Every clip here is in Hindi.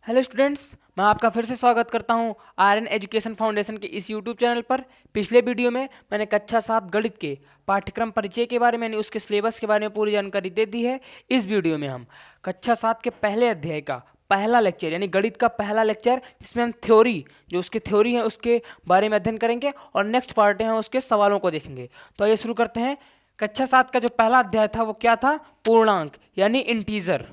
हेलो स्टूडेंट्स, मैं आपका फिर से स्वागत करता हूं आर्यन एजुकेशन फाउंडेशन के इस यूट्यूब चैनल पर। पिछले वीडियो में मैंने कक्षा 7 गणित के पाठ्यक्रम परिचय के बारे में उसके सिलेबस के बारे में पूरी जानकारी दे दी है। इस वीडियो में हम कक्षा 7 के पहले अध्याय का पहला लेक्चर यानी गणित का पहला लेक्चर, जिसमें हम थ्योरी जो उसकी थ्योरी है उसके बारे में अध्ययन करेंगे और नेक्स्ट पार्ट है उसके सवालों को देखेंगे। तो आइए शुरू करते हैं। कक्षा 7 का जो पहला अध्याय था वो क्या था? पूर्णांक यानी इंटीजर।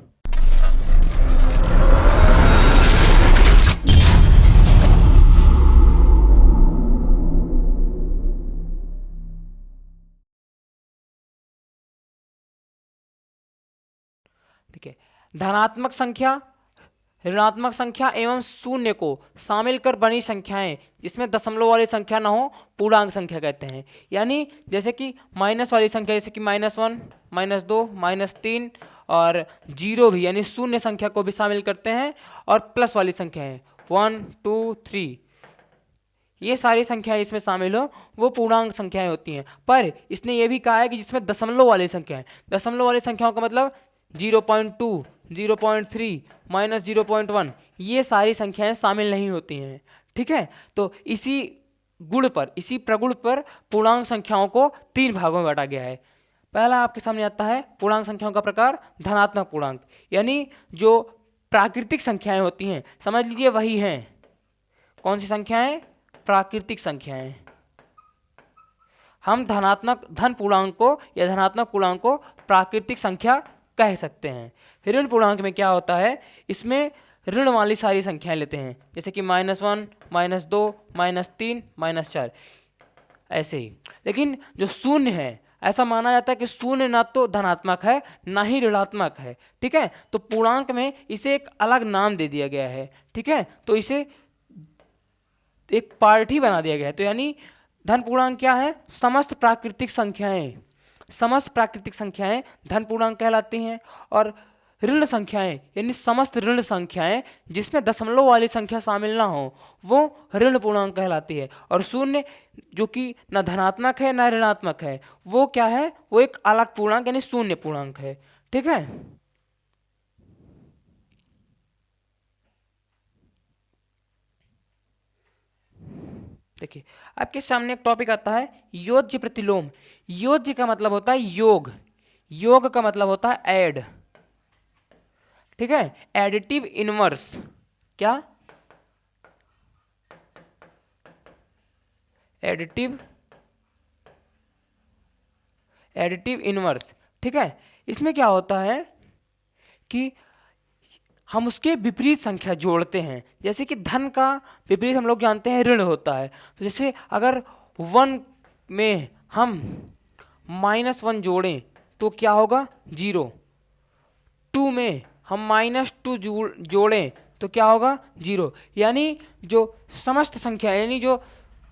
ठीक है, धनात्मक संख्या, ऋणात्मक संख्या एवं शून्य को शामिल कर बनी संख्याएं जिसमें दशमलव वाली संख्या ना हो, पूर्णांक संख्या कहते हैं। यानी जैसे कि माइनस वाली संख्या, जैसे कि -1, -2, -3 और जीरो भी यानी शून्य संख्या को भी शामिल करते हैं। और प्लस वाली संख्याएं 1, 2, 3, ये सारी संख्याएं इसमें शामिल हो वो पूर्णांक संख्याएं होती हैं। पर इसने ये भी कहा है कि जिसमें दशमलव वाली संख्याएं, दशमलव वाली संख्याओं का मतलब 0.2, 0.3, -0.1, ये सारी संख्याएं शामिल नहीं होती हैं। ठीक है, तो इसी प्रगुण पर पूर्णांक संख्याओं को 3 भागों में बांटा गया है। पहला आपके सामने आता है पूर्णांक संख्याओं का प्रकार धनात्मक पूर्णांक, यानी जो प्राकृतिक संख्याएं होती हैं, समझ लीजिए वही हैं। कौन सी संख्याएं? प्राकृतिक संख्याएं। हम धन पूर्णांक को या धनात्मक पूर्णांक को प्राकृतिक संख्या कह सकते हैं। ऋण पूर्णांक में क्या होता है? इसमें ऋण वाली सारी संख्याएं लेते हैं, जैसे कि -1, -2, -3, -4, ऐसे ही। लेकिन जो शून्य है, ऐसा माना जाता है कि शून्य ना तो धनात्मक है ना ही ऋणात्मक है। ठीक है, तो पूर्णांक में इसे एक अलग नाम दे दिया गया है। ठीक है, तो इसे एक पार्ट ही बना दिया गया है। तो यानी धन पूर्णांक क्या है? समस्त प्राकृतिक संख्याएं, समस्त प्राकृतिक संख्याएं धन पूर्णांक कहलाती हैं। और ऋण संख्याएं यानी समस्त ऋण संख्याएं जिसमें दशमलव वाली संख्या शामिल ना हो वो ऋण पूर्णांक कहलाती है। और शून्य जो कि न धनात्मक है न ऋणात्मक है, वो क्या है? वो एक अलग पूर्णांक यानी शून्य पूर्णांक है। ठीक है, देखिए आपके सामने एक टॉपिक आता है योज्य प्रतिलोम। योज्य का मतलब होता है योग, योग का मतलब होता है ऐड। ठीक है, एडिटिव इनवर्स। क्या? Additive inverse. ठीक है, इसमें क्या होता है कि हम उसके विपरीत संख्या जोड़ते हैं। जैसे कि धन का विपरीत हम लोग जानते हैं ऋण होता है। तो जैसे अगर 1 में हम -1 जोड़ें तो क्या होगा? 0। 2 में हम -2 जोड़ें तो क्या होगा? 0। यानी जो समस्त संख्या यानी जो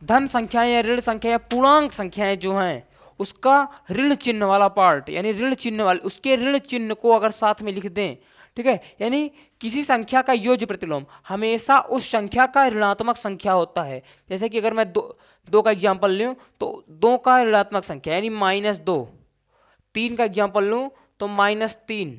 धन संख्याएं या ऋण संख्या या पूर्णांक संख्याएं जो हैं, उसका ऋण चिन्ह वाला पार्ट यानी ऋण चिन्ह वाले उसके ऋण चिन्ह को अगर साथ में लिख दें, ठीक है, यानी किसी संख्या का योज्य प्रतिलोम हमेशा उस संख्या का ऋणात्मक संख्या होता है। जैसे कि अगर मैं दो का एग्जाम्पल लूँ तो 2 का ऋणात्मक संख्या यानी -2। 3 का एग्जाम्पल लूँ तो -3।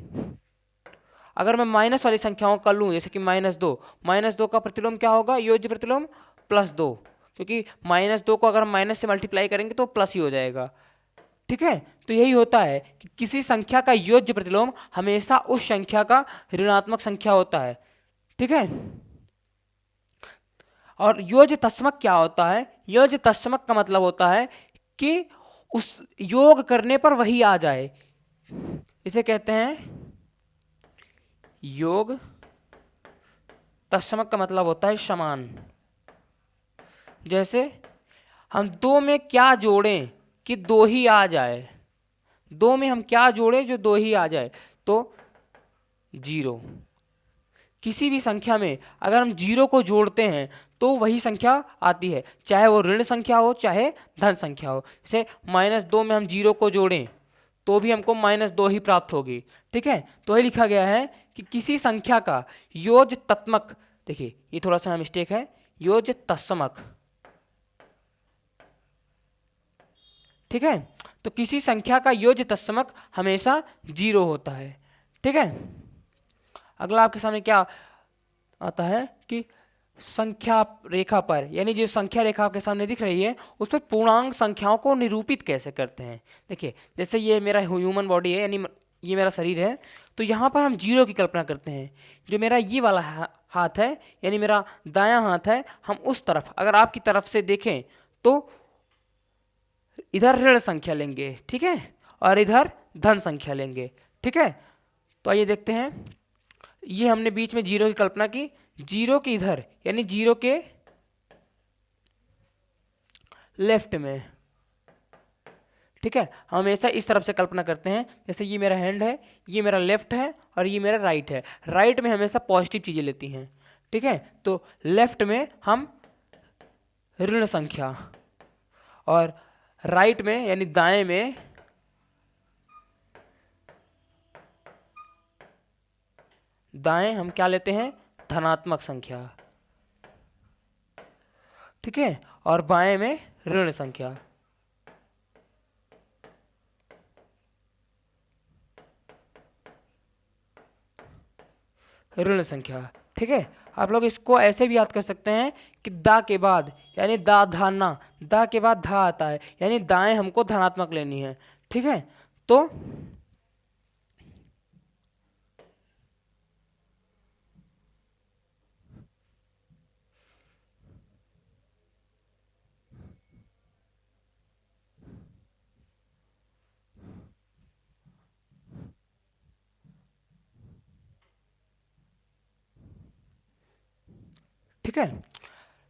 अगर मैं माइनस वाली संख्याओं का लूँ, जैसे कि -2 का प्रतिलोम क्या होगा? योज्य प्रतिलोम +2, क्योंकि -2 को अगर माइनस से मल्टीप्लाई करेंगे तो प्लस ही हो जाएगा। ठीक है, तो यही होता है कि किसी संख्या का योज्य प्रतिलोम हमेशा उस संख्या का ऋणात्मक संख्या होता है। ठीक है, और योज्य तत्समक क्या होता है? योज्य तत्समक का मतलब होता है कि उस योग करने पर वही आ जाए, इसे कहते हैं योग तत्समक का मतलब होता है समान। जैसे हम 2 में क्या जोड़ें कि 2 ही आ जाए, 2 में हम क्या जोड़ें जो 2 ही आ जाए? तो 0। किसी भी संख्या में अगर हम 0 को जोड़ते हैं तो वही संख्या आती है, चाहे वो ऋण संख्या हो चाहे धन संख्या हो। जैसे -2 में हम 0 को जोड़ें तो भी हमको -2 ही प्राप्त होगी। ठीक है, तो ये लिखा गया है कि किसी संख्या का योज्य तत्समक, देखिए ये थोड़ा सा मिस्टेक है, योज्य तत्समक। ठीक है, तो किसी संख्या का योज्य तत्समक हमेशा 0 होता है। ठीक है, अगला आपके सामने क्या आता है कि संख्या रेखा पर, यानी जो संख्या रेखा आपके सामने दिख रही है उस पर पूर्णांक संख्याओं को निरूपित कैसे करते हैं। देखिए जैसे ये मेरा ह्यूमन बॉडी है, यानी ये मेरा शरीर है, तो यहाँ पर हम जीरो की कल्पना करते हैं। जो मेरा ये वाला हाथ है, यानी मेरा दायां हाथ है, हम उस तरफ अगर आपकी तरफ से देखें तो इधर ऋण संख्या लेंगे, ठीक है, और इधर धन संख्या लेंगे, ठीक है। तो आइए देखते हैं, ये हमने बीच में जीरो की कल्पना की, जीरो के इधर यानी जीरो के लेफ्ट में, ठीक है, हम हमेशा इस तरफ से कल्पना करते हैं। जैसे ये मेरा हैंड है, ये मेरा लेफ्ट है और ये मेरा राइट है। राइट में हमेशा पॉजिटिव चीज़ें लेती हैं, ठीक है। तो लेफ्ट में हम ऋण संख्या और राइट में यानी दाएं में हम क्या लेते हैं, धनात्मक संख्या, ठीक है, और बाएं में ऋण संख्या। ऋण संख्या, ठीक है। आप लोग इसको ऐसे भी याद कर सकते हैं कि दा के बाद यानी दा धा ना, दा के बाद धा आता है, यानी दाएं हमको धनात्मक लेनी है, ठीक है। तो ठीक है,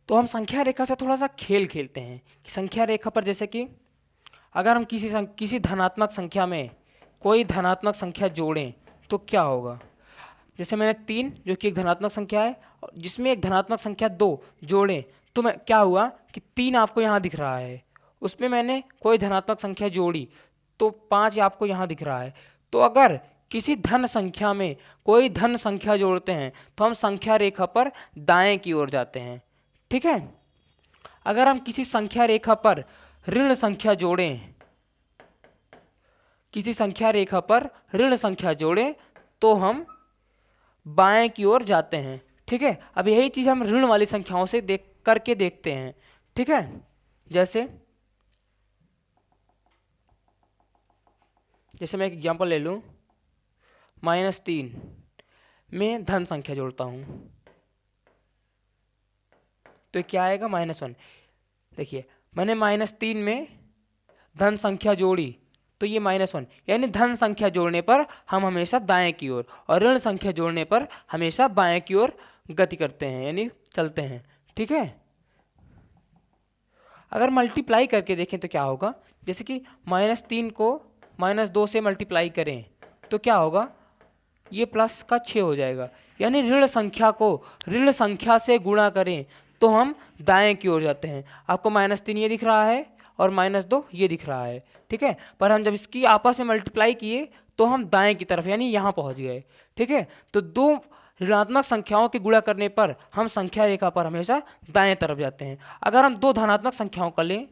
तो हम संख्या रेखा से थोड़ा सा खेल खेलते हैं कि संख्या रेखा पर जैसे कि अगर हम किसी धनात्मक संख्या में कोई धनात्मक संख्या जोड़ें तो क्या होगा। जैसे मैंने 3 जो कि एक धनात्मक संख्या है, जिसमें एक धनात्मक संख्या 2 जोड़ें तो मैं क्या हुआ कि 3 आपको यहाँ दिख रहा है, उसमें मैंने कोई धनात्मक संख्या जोड़ी तो 5 आपको यहाँ दिख रहा है। तो अगर किसी धन संख्या में कोई धन संख्या जोड़ते हैं तो हम संख्या रेखा पर दाएं की ओर जाते हैं, ठीक है। अगर हम किसी संख्या रेखा पर ऋण संख्या जोड़ें, किसी संख्या रेखा पर ऋण संख्या जोड़ें तो हम बाएं की ओर जाते हैं, ठीक है। अब यही चीज़ हम ऋण वाली संख्याओं से करके देखते हैं, ठीक है। जैसे मैं एक एग्जांपल ले लूँ, -3 में धन संख्या जोड़ता हूँ तो क्या आएगा, -1। देखिए मैंने -3 में धन संख्या जोड़ी तो ये -1, यानी धन संख्या जोड़ने पर हम हमेशा दाएं की ओर और ऋण संख्या जोड़ने पर हमेशा बाएं की ओर गति करते हैं, यानी चलते हैं, ठीक है। अगर मल्टीप्लाई करके देखें तो क्या होगा, जैसे कि -3 को -2 से मल्टीप्लाई करें तो क्या होगा, ये प्लस का 6 हो जाएगा, यानी ऋण संख्या को ऋण संख्या से गुणा करें तो हम दाएं की ओर जाते हैं। आपको -3 ये दिख रहा है और -2 ये दिख रहा है, ठीक है। पर हम जब इसकी आपस में मल्टीप्लाई किए तो हम दाएं की तरफ यानी यहाँ पहुँच गए, ठीक है। तो 2 ऋणात्मक संख्याओं के गुणा करने पर हम संख्या रेखा पर हमेशा दाएं तरफ जाते हैं। अगर हम 2 धनात्मक संख्याओं का लें,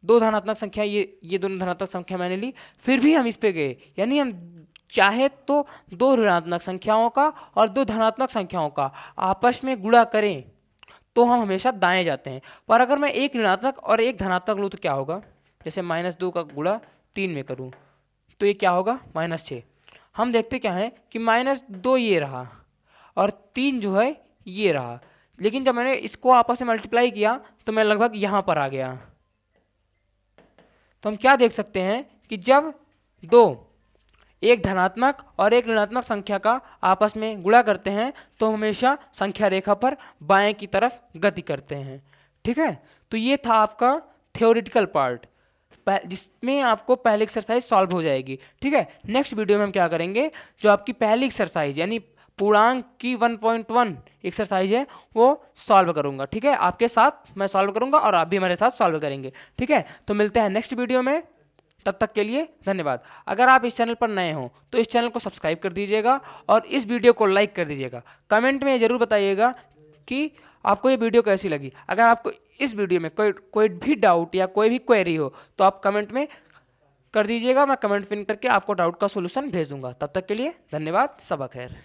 2 धनात्मक संख्या, ये दोनों धनात्मक संख्या मैंने ली, फिर भी हम इस पे गए, यानी हम चाहे तो 2 ऋणात्मक संख्याओं का और 2 धनात्मक संख्याओं का आपस में गुणा करें तो हम हमेशा दाएं जाते हैं। पर अगर मैं एक ऋणात्मक और एक धनात्मक लूँ तो क्या होगा, जैसे -2 का गुणा 3 में करूँ तो ये क्या होगा, -6। हम देखते क्या है कि -2 ये रहा और 3 जो है ये रहा, लेकिन जब मैंने इसको आपस में मल्टीप्लाई किया तो मैं लगभग यहाँ पर आ गया। तो हम क्या देख सकते हैं कि जब 2 एक धनात्मक और एक ऋणात्मक संख्या का आपस में गुणा करते हैं तो हमेशा संख्या रेखा पर बाएं की तरफ गति करते हैं, ठीक है। तो ये था आपका थ्योरेटिकल पार्ट, जिसमें आपको पहली एक्सरसाइज सॉल्व हो जाएगी, ठीक है। नेक्स्ट वीडियो में हम क्या करेंगे, जो आपकी पहली एक्सरसाइज यानी पूर्णांक की 1.1 एक्सरसाइज है वो सॉल्व करूंगा, ठीक है। आपके साथ मैं सॉल्व करूंगा और आप भी हमारे साथ सॉल्व करेंगे, ठीक है। तो मिलते हैं नेक्स्ट वीडियो में, तब तक के लिए धन्यवाद। अगर आप इस चैनल पर नए हो तो इस चैनल को सब्सक्राइब कर दीजिएगा और इस वीडियो को लाइक कर दीजिएगा। कमेंट में ज़रूर बताइएगा कि आपको ये वीडियो कैसी लगी। अगर आपको इस वीडियो में कोई भी डाउट या कोई भी क्वेरी हो तो आप कमेंट में कर दीजिएगा, मैं कमेंट पिन करके आपको डाउट का सोल्यूशन भेज दूंगा। तब तक के लिए धन्यवाद, सबक खैर।